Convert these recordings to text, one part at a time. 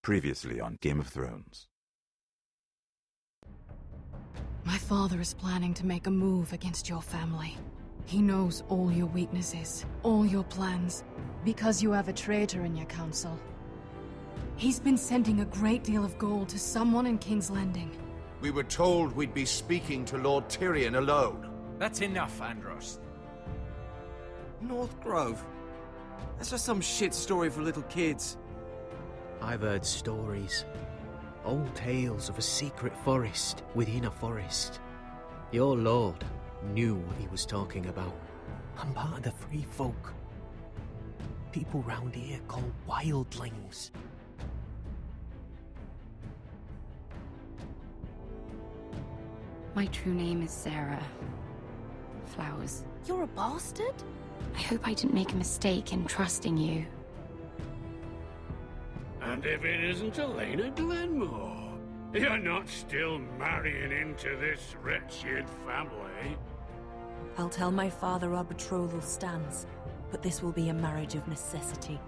Previously on Game of Thrones. My father is planning to make a move against your family. He knows all your weaknesses, all your plans, because you have a traitor in your council. He's been sending a great deal of gold to someone in King's Landing. We were told we'd be speaking to Lord Tyrion alone. That's enough, Andros. North Grove? That's just some shit story for little kids. I've heard stories. Old tales of a secret forest within a forest. Your lord knew what he was talking about. I'm part of the free folk. People round here call wildlings. My true name is Sarah Flowers. You're a bastard? I hope I didn't make a mistake in trusting you. And if it isn't Elena Glenmore, you're not still marrying into this wretched family. I'll tell my father our betrothal stands, but this will be a marriage of necessity.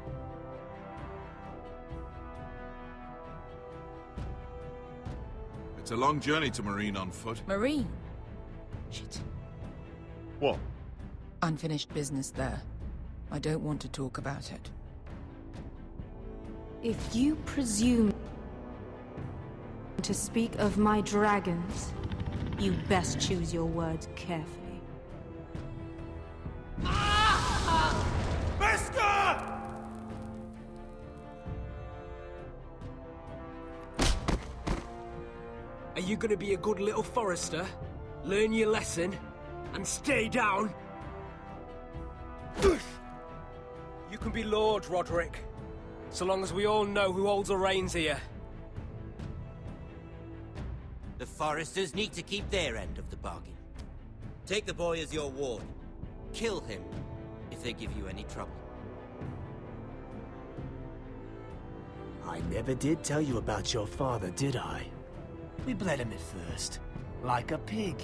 It's a long journey to Marine on foot. Marine? Shit. What? Unfinished business there. I don't want to talk about it. If you presume to speak of my dragons, you best choose your words carefully. Are you gonna be a good little forester? Learn your lesson? And stay down? You can be Lord, Roderick. So long as we all know who holds the reins here. The foresters need to keep their end of the bargain. Take the boy as your ward. Kill him if they give you any trouble. I never did tell you about your father, did I? We bled him at first, like a pig.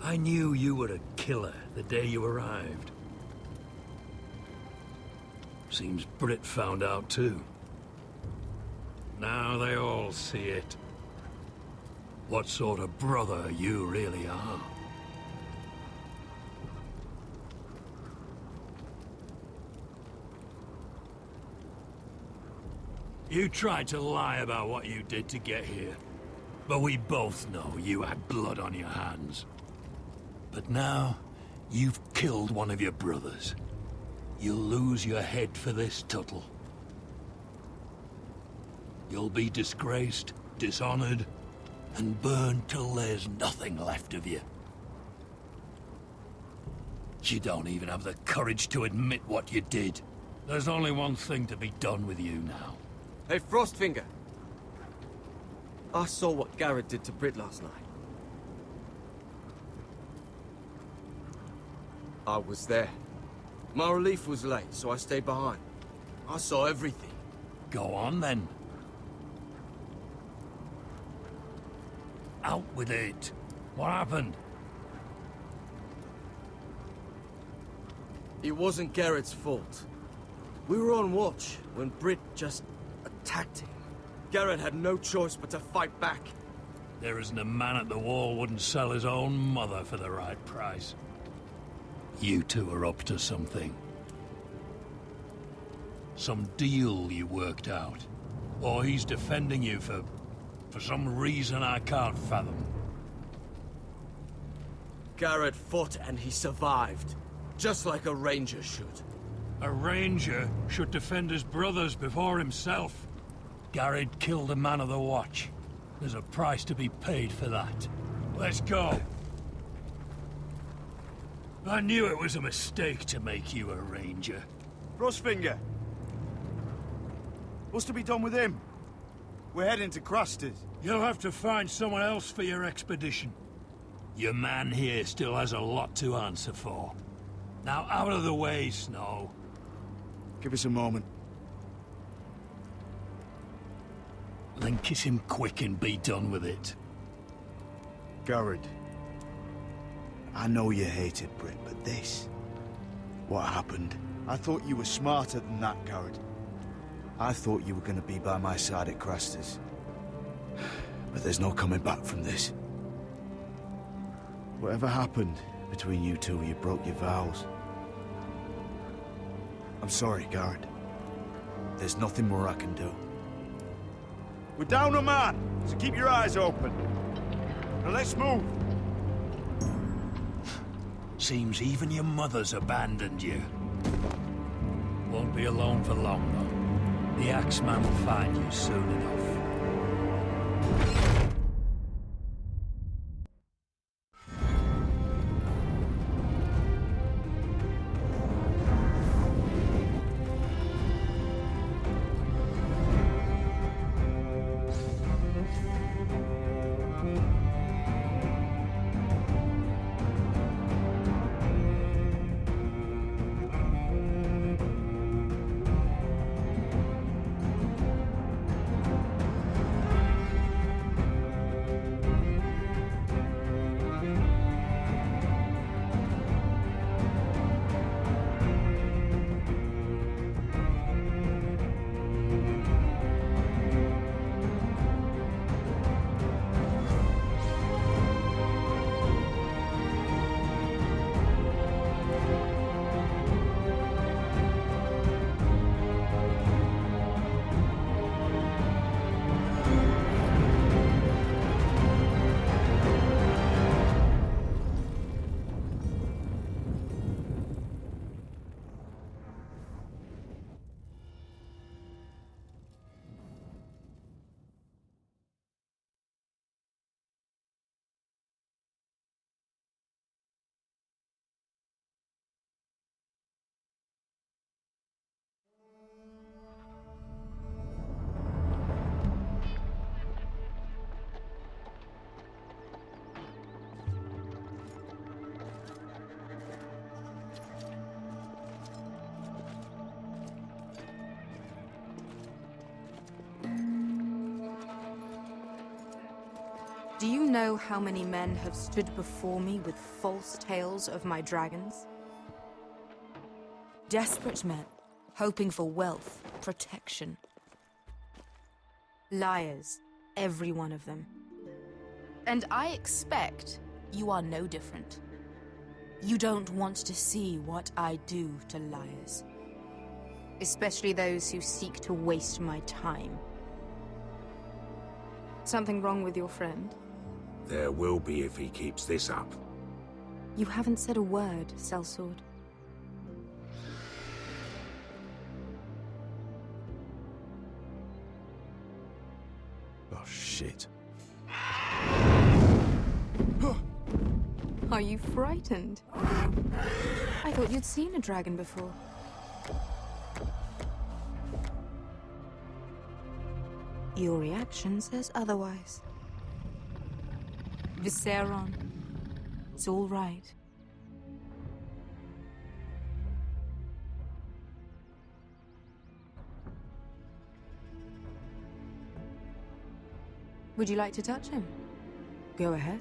I knew you were a killer the day you arrived. Seems Britt found out too. Now they all see it. What sort of brother you really are. You tried to lie about what you did to get here, but we both know you had blood on your hands. But now, you've killed one of your brothers. You'll lose your head for this, Tuttle. You'll be disgraced, dishonored, and burned till there's nothing left of you. You don't even have the courage to admit what you did. There's only one thing to be done with you now. Hey, Frostfinger. I saw what Garrett did to Britt last night. I was there. My relief was late, so I stayed behind. I saw everything. Go on, then. Out with it. What happened? It wasn't Garrett's fault. We were on watch when Britt just attacked him. Garrett had no choice but to fight back. There isn't a man at the wall wouldn't sell his own mother for the right price. You two are up to something. Some deal you worked out? Or he's defending you for some reason I can't fathom? Garrett fought and he survived. Just like a ranger should. A ranger should defend his brothers before himself. Garrett killed a man of the Watch. There's a price to be paid for that. Let's go. I knew it was a mistake to make you a ranger. Frostfinger. What's to be done with him? We're heading to Crusters. You'll have to find someone else for your expedition. Your man here still has a lot to answer for. Now out of the way, Snow. Give us a moment. Then kiss him quick and be done with it. Garrett. I know you hated Brit, but this... what happened? I thought you were smarter than that, Garrett. I thought you were going to be by my side at Crasters. But there's no coming back from this. Whatever happened between you two, you broke your vows. I'm sorry, Garrett. There's nothing more I can do. We're down a man, so keep your eyes open. Now let's move. Seems even your mother's abandoned you. Won't be alone for long, though. The Axeman will find you soon enough. Do you know how many men have stood before me with false tales of my dragons? Desperate men, hoping for wealth, protection. Liars, every one of them. And I expect you are no different. You don't want to see what I do to liars. Especially those who seek to waste my time. Something wrong with your friend? There will be if he keeps this up. You haven't said a word, Sellsword. Oh, shit. Are you frightened? I thought you'd seen a dragon before. Your reaction says otherwise. Visceron. It's all right. Would you like to touch him? Go ahead.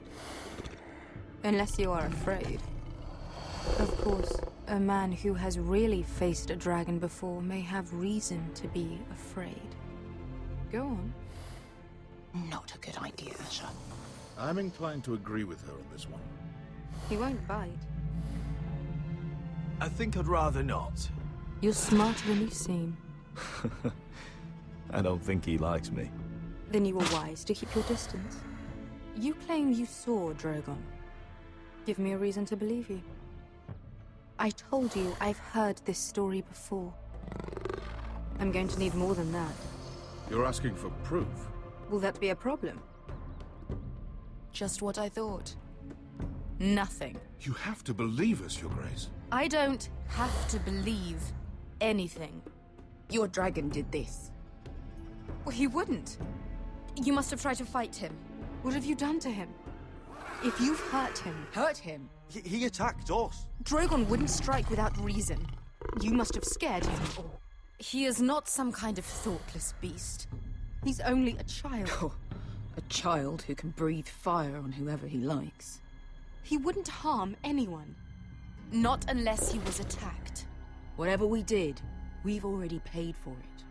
Unless you are afraid. Of course, a man who has really faced a dragon before may have reason to be afraid. Go on. Not a good idea, Asher. I'm inclined to agree with her on this one. He won't bite. I think I'd rather not. You're smarter than you seem. I don't think he likes me. Then you were wise to keep your distance. You claim you saw Drogon. Give me a reason to believe you. I told you I've heard this story before. I'm going to need more than that. You're asking for proof? Will that be a problem? Just what I thought. Nothing. You have to believe us, Your Grace. I don't have to believe anything. Your dragon did this. Well, he wouldn't. You must have tried to fight him. What have you done to him? If you've hurt him... Hurt him? He attacked us. Drogon wouldn't strike without reason. You must have scared him, or... He is not some kind of thoughtless beast. He's only a child. Oh, a child who can breathe fire on whoever he likes. He wouldn't harm anyone. Not unless he was attacked. Whatever we did, we've already paid for it.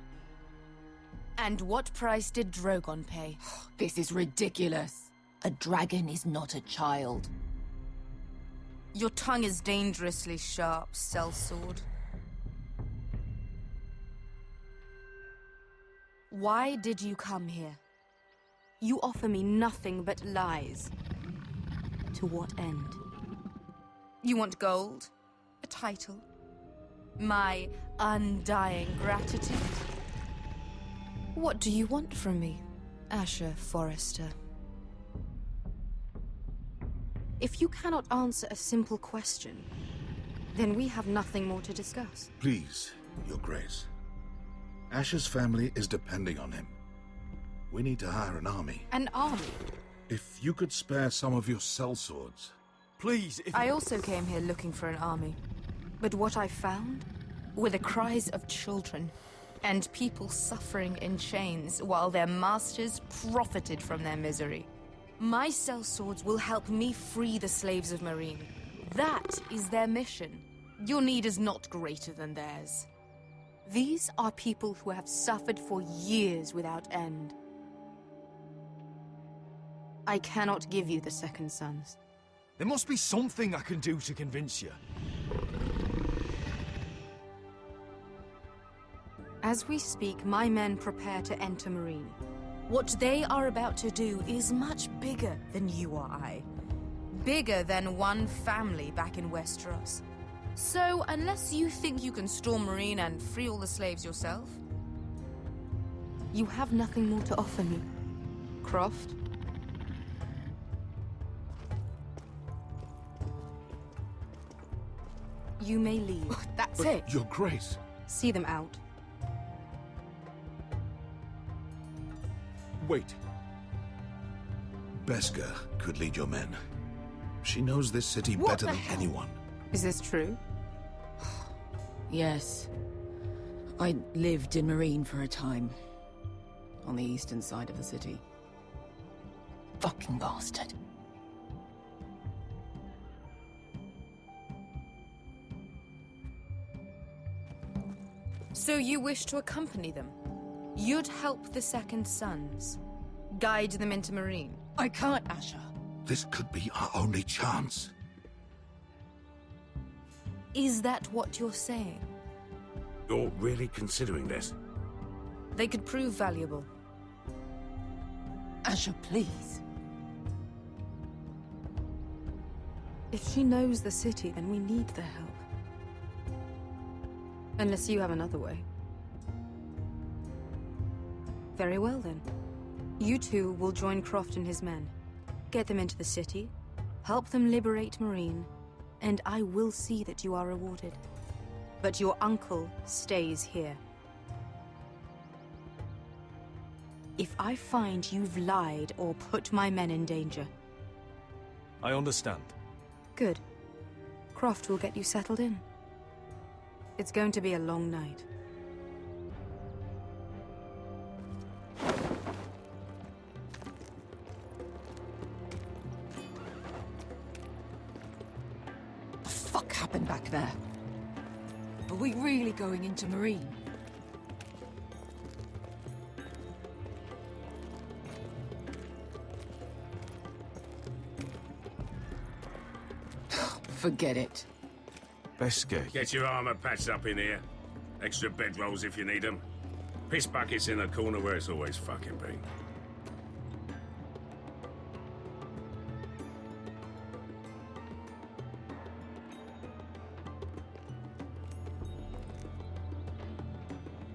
And what price did Drogon pay? This is ridiculous. A dragon is not a child. Your tongue is dangerously sharp, sellsword. Why did you come here? You offer me nothing but lies. To what end? You want gold? A title? My undying gratitude? What do you want from me, Asher Forrester? If you cannot answer a simple question, then we have nothing more to discuss. Please, Your Grace. Asher's family is depending on him. We need to hire an army. An army? If you could spare some of your sellswords. Please, if... I also came here looking for an army. But what I found were the cries of children and people suffering in chains while their masters profited from their misery. My sellswords will help me free the slaves of Meereen. That is their mission. Your need is not greater than theirs. These are people who have suffered for years without end. I cannot give you the Second Sons. There must be something I can do to convince you. As we speak, my men prepare to enter Meereen. What they are about to do is much bigger than you or I. Bigger than one family back in Westeros. So, unless you think you can storm Meereen and free all the slaves yourself, you have nothing more to offer me, Croft. You may leave. That's it. Your Grace. See them out. Wait. Beskha could lead your men. She knows this city better than anyone. Is this true? Yes. I lived in Meereen for a time. On the eastern side of the city. Fucking bastard. So you wish to accompany them? You'd help the Second Sons? Guide them into Meereen? I can't, Asher. This could be our only chance. Is that what you're saying? You're really considering this? They could prove valuable. Asher, please. If she knows the city, then we need their help. Unless you have another way. Very well, then. You two will join Croft and his men. Get them into the city, help them liberate Meereen, and I will see that you are rewarded. But your uncle stays here. If I find you've lied or put my men in danger... I understand. Good. Croft will get you settled in. It's going to be a long night. What the fuck happened back there? Are we really going into Meereen? Forget it. Beskha. Get your armor patched up in here. Extra bedrolls if you need them. Piss bucket's in the corner where it's always fucking been.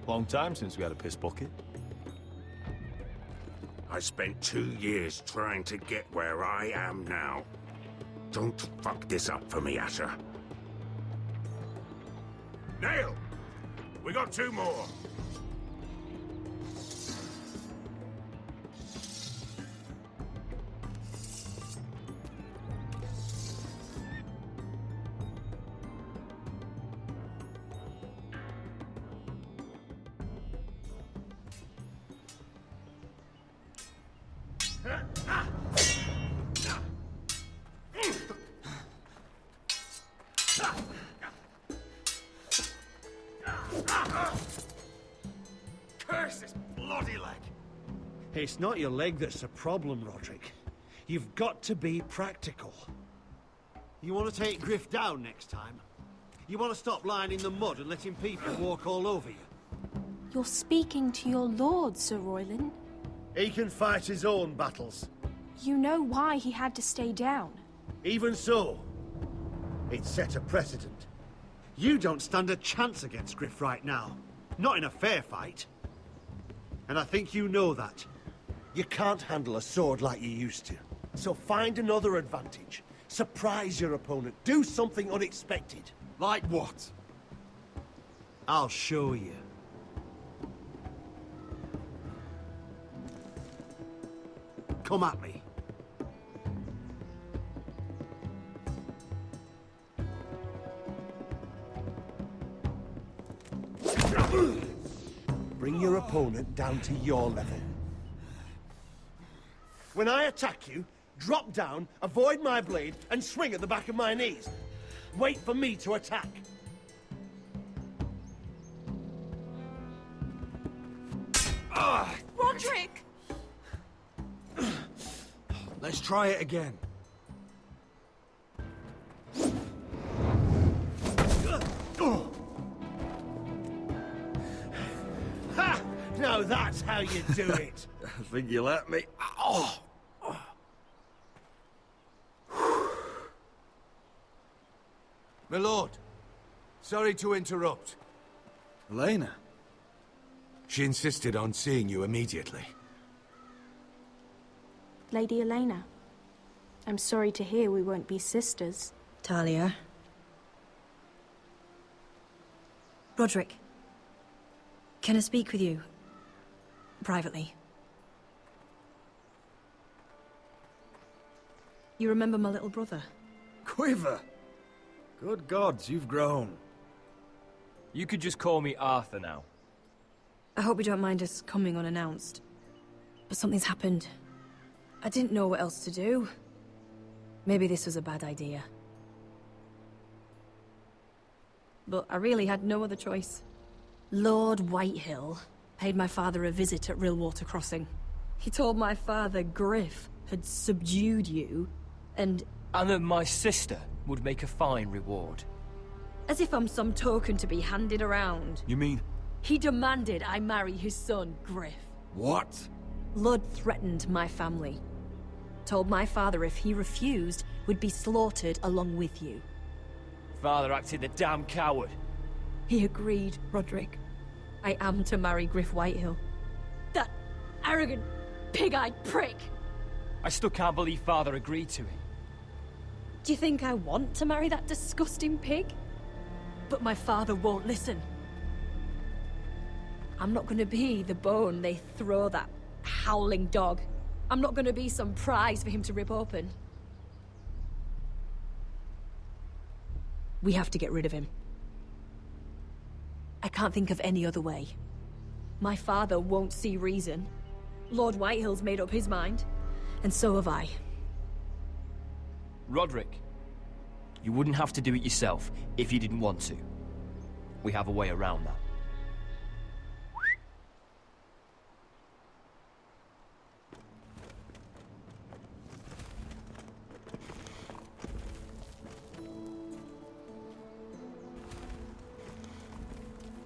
Long time since we had a piss bucket. I spent 2 years trying to get where I am now. Don't fuck this up for me, Asher. Nail! We got 2 more. Curse this bloody leg! It's not your leg that's the problem, Roderick. You've got to be practical. You want to take Griff down next time? You want to stop lying in the mud and letting people walk all over you? You're speaking to your lord, Sir Royland. He can fight his own battles. You know why he had to stay down. Even so, it set a precedent. You don't stand a chance against Griff right now. Not in a fair fight. And I think you know that. You can't handle a sword like you used to. So find another advantage. Surprise your opponent. Do something unexpected. Like what? I'll show you. Come at me. Bring your opponent down to your level. When I attack you, drop down, avoid my blade, and swing at the back of my knees. Wait for me to attack. Roderick! Let's try it again. Ha! Now that's how you do it. I think you'll let me. Oh! My lord, sorry to interrupt. Elena? She insisted on seeing you immediately. Lady Elena, I'm sorry to hear we won't be sisters. Talia. Roderick. Can I speak with you? Privately. You remember my little brother? Quiver! Good gods, you've grown. You could just call me Arthur now. I hope you don't mind us coming unannounced. But something's happened. I didn't know what else to do. Maybe this was a bad idea. But I really had no other choice. Lord Whitehill paid my father a visit at Rillwater Crossing. He told my father Griff had subdued you, and that my sister would make a fine reward. As if I'm some token to be handed around. You mean? He demanded I marry his son, Griff. What? Lord threatened my family. Told my father if he refused, we'd be slaughtered along with you. Father acted the damn coward. He agreed, Roderick. I am to marry Griff Whitehill. That arrogant, pig-eyed prick! I still can't believe Father agreed to it. Do you think I want to marry that disgusting pig? But my father won't listen. I'm not gonna be the bone they throw that howling dog. I'm not gonna be some prize for him to rip open. We have to get rid of him. I can't think of any other way. My father won't see reason. Lord Whitehill's made up his mind, and so have I. Roderick, you wouldn't have to do it yourself if you didn't want to. We have a way around that.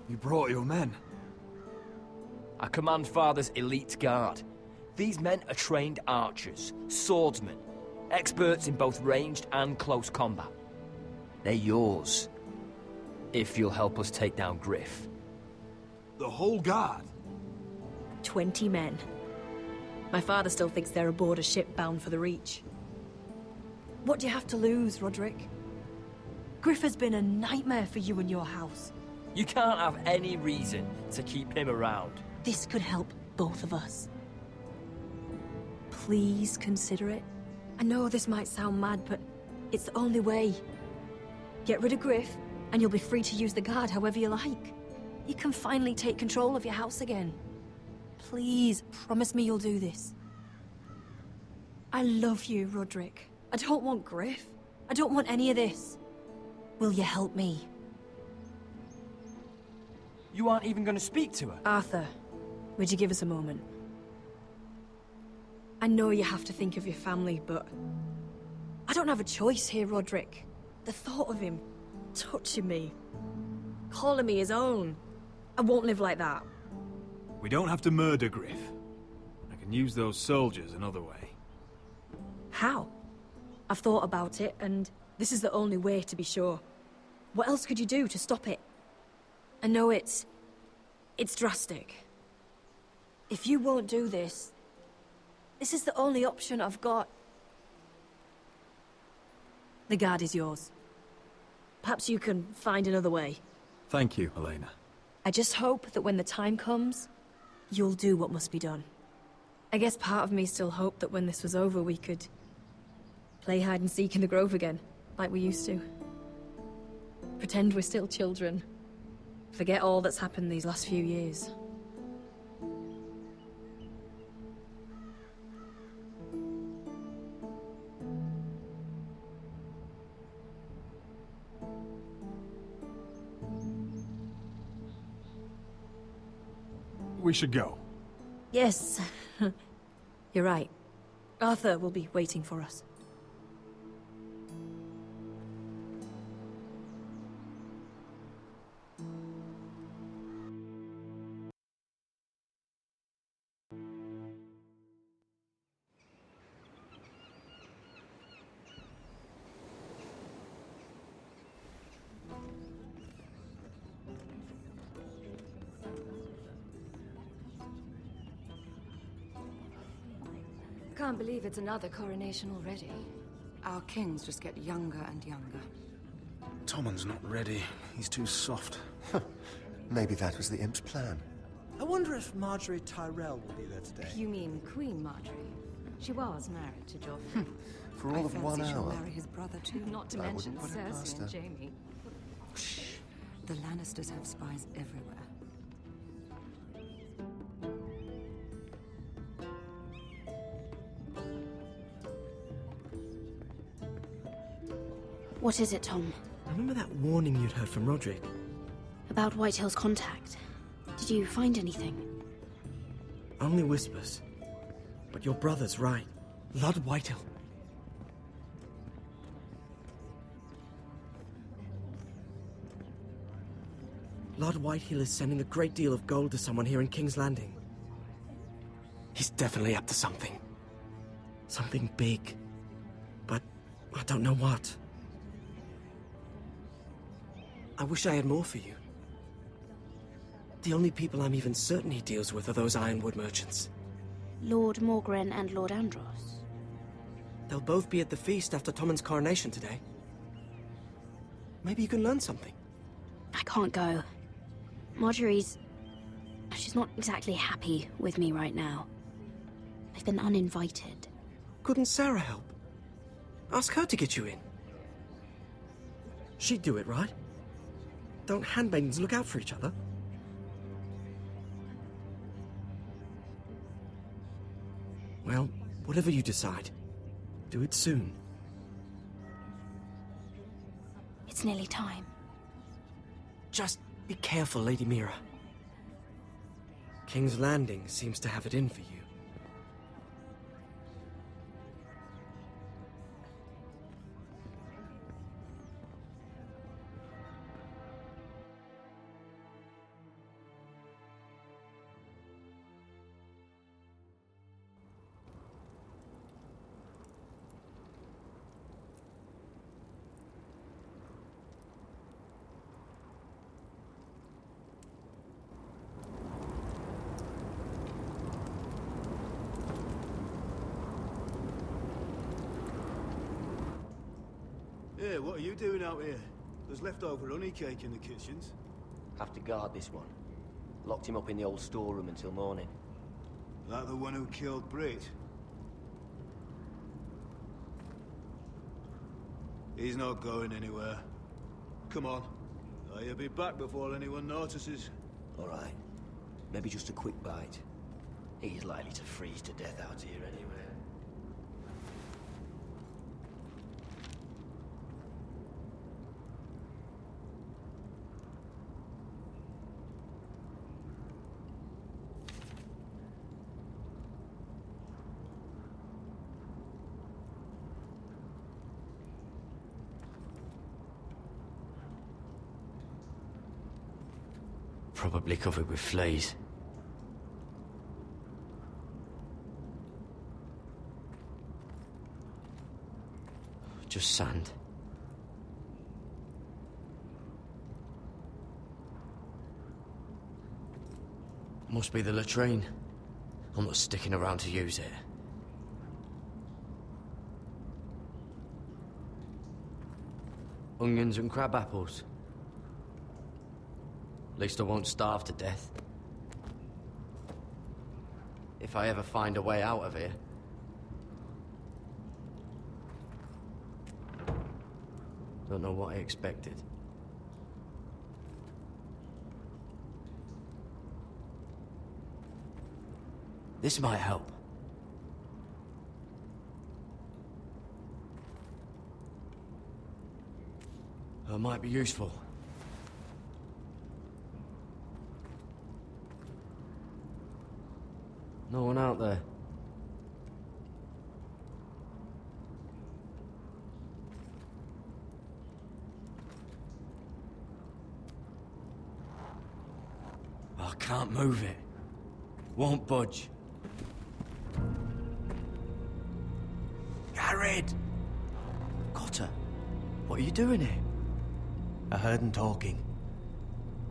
You brought your men. I command Father's elite guard. These men are trained archers, swordsmen, experts in both ranged and close combat. They're yours, if you'll help us take down Griff. The whole guard? 20 men. My father still thinks they're aboard a ship bound for the Reach. What do you have to lose, Roderick? Griff has been a nightmare for you and your house. You can't have any reason to keep him around. This could help both of us. Please consider it. I know this might sound mad, but it's the only way. Get rid of Griff, and you'll be free to use the guard however you like. You can finally take control of your house again. Please, promise me you'll do this. I love you, Roderick. I don't want Griff. I don't want any of this. Will you help me? You aren't even going to speak to her? Arthur, would you give us a moment? I know you have to think of your family, but I don't have a choice here, Roderick. The thought of him touching me, calling me his own, I won't live like that. We don't have to murder Griff. I can use those soldiers another way. How? I've thought about it, and this is the only way to be sure. What else could you do to stop it? I know it's drastic. If you won't do this, this is the only option I've got. The guard is yours. Perhaps you can find another way. Thank you, Elena. I just hope that when the time comes, you'll do what must be done. I guess part of me still hoped that when this was over we could play hide and seek in the grove again, like we used to. Pretend we're still children. Forget all that's happened these last few years. We should go. Yes. You're right. Arthur will be waiting for us. Can't believe it's another coronation already. Our kings just get younger and younger. Tommen's not ready. He's too soft. Maybe that was the imp's plan. I wonder if Marjorie Tyrell will be there today. You mean Queen Marjorie? She was married to Joffrey. For all of 1 I fancy she'll hour. marry his brother too. Not to I mention wouldn't put it past Cersei and her. Jaime. Shh. The Lannisters have spies everywhere. What is it, Tom? Remember that warning you'd heard from Roderick? About Whitehill's contact. Did you find anything? Only whispers. But your brother's right. Lord Whitehill. Lord Whitehill is sending a great deal of gold to someone here in King's Landing. He's definitely up to something. Something big. But I don't know what. I wish I had more for you. The only people I'm even certain he deals with are those ironwood merchants. Lord Morgren and Lord Andros. They'll both be at the feast after Tommen's coronation today. Maybe you can learn something. I can't go. She's not exactly happy with me right now. I've been uninvited. Couldn't Sarah help? Ask her to get you in. She'd do it, right? Don't handmaidens look out for each other? Well, whatever you decide, do it soon. It's nearly time. Just be careful, Lady Mira. King's Landing seems to have it in for you. Hey, what are you doing out here? There's leftover honey cake in the kitchens. Have to guard this one. Locked him up in the old storeroom until morning. That the one who killed Brit? He's not going anywhere. Come on. He'll be back before anyone notices. All right. Maybe just a quick bite. He's likely to freeze to death out here anyway. Probably covered with fleas. Just sand. Must be the latrine. I'm not sticking around to use it. Onions and crab apples. At least I won't starve to death. If I ever find a way out of here. Don't know what I expected. This might help. It might be useful. No one out there. I can't move it. Won't budge. Garrett! Cotter, what are you doing here? I heard him talking.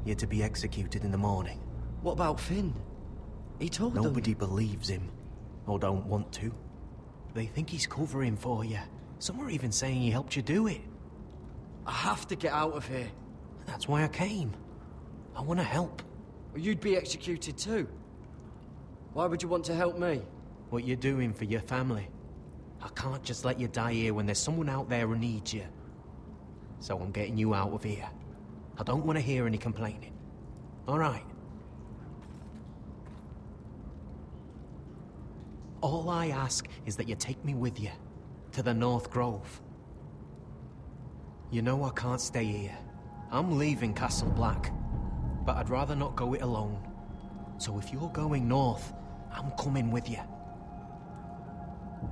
You're to be executed in the morning. What about Finn? He told them. Nobody believes him, or don't want to. They think he's covering for you. Some are even saying he helped you do it. I have to get out of here. That's why I came. I want to help. Well, you'd be executed too. Why would you want to help me? What you're doing for your family. I can't just let you die here when there's someone out there who needs you. So I'm getting you out of here. I don't want to hear any complaining. All right? All I ask is that you take me with you, to the North Grove. You know I can't stay here. I'm leaving Castle Black, but I'd rather not go it alone. So if you're going north, I'm coming with you.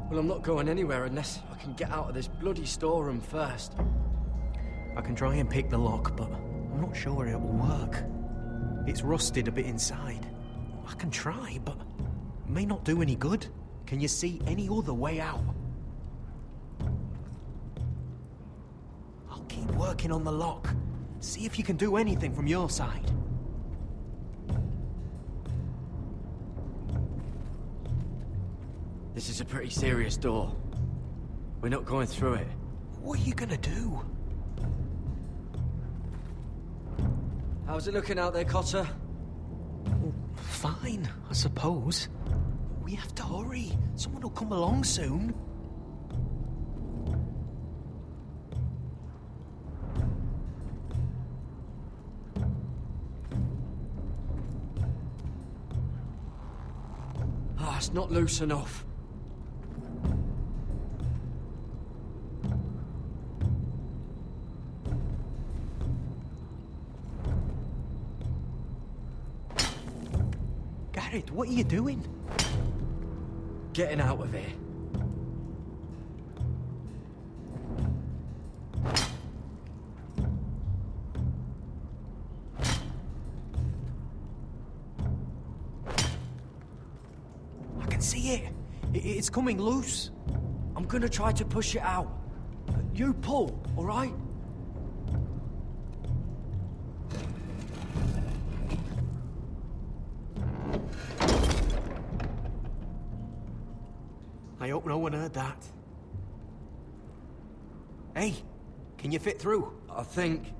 Well, I'm not going anywhere unless I can get out of this bloody storeroom first. I can try and pick the lock, but I'm not sure it will work. It's rusted a bit inside. I can try, but it may not do any good. Can you see any other way out? I'll keep working on the lock. See if you can do anything from your side. This is a pretty serious door. We're not going through it. What are you gonna do? How's it looking out there, Cotter? Fine, I suppose. We have to hurry. Someone will come along soon. Ah, it's not loose enough. Garrett, what are you doing? Getting out of here. I can see it. It's coming loose. I'm gonna try to push it out. You pull, all right? I hope no one heard that. Hey, can Can you fit through? I think...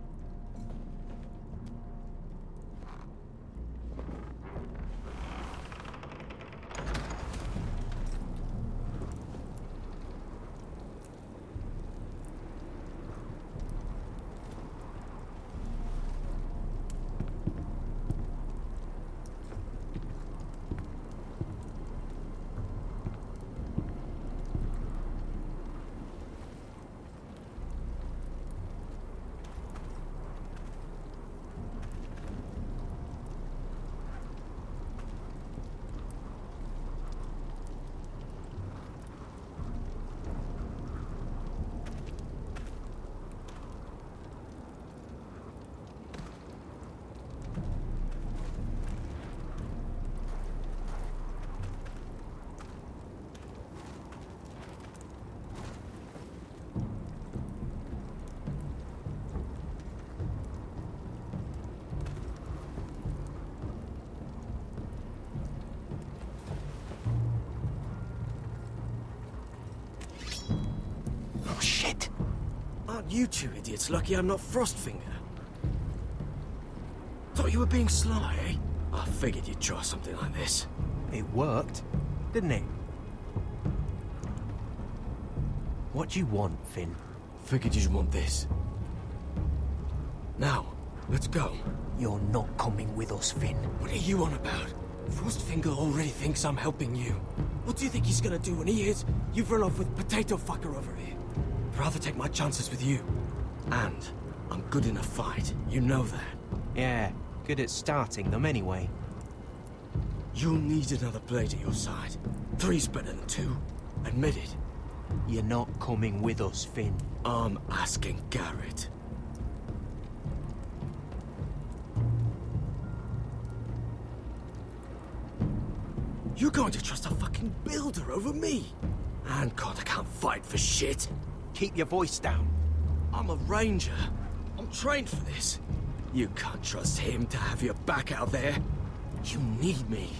Oh, shit! Aren't you two idiots lucky I'm not Frostfinger? Thought you were being sly, eh? I figured you'd try something like this. It worked, didn't it? What do you want, Finn? Figured you'd want this. Now, let's go. You're not coming with us, Finn. What are you on about? Frostfinger already thinks I'm helping you. What do you think he's gonna do when he hears you've run off with Potato Fucker over here? I'd rather take my chances with you. And I'm good in a fight. You know that. Yeah, good at starting them anyway. You'll need another blade at your side. 3's better than 2. Admit it. You're not coming with us, Finn. I'm asking Garrett. You're going to trust a fucking builder over me? And God, I can't fight for shit. Keep your voice down. I'm a ranger. I'm trained for this. You can't trust him to have your back out there. You need me.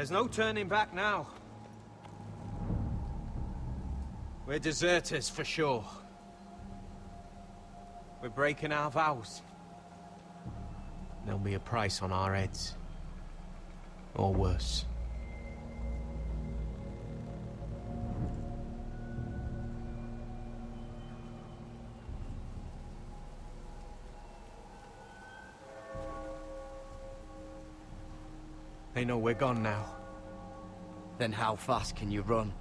There's no turning back now. We're deserters for sure. We're breaking our vows. There'll be a price on our heads. Or worse. They know we're gone now. Then how fast can you run?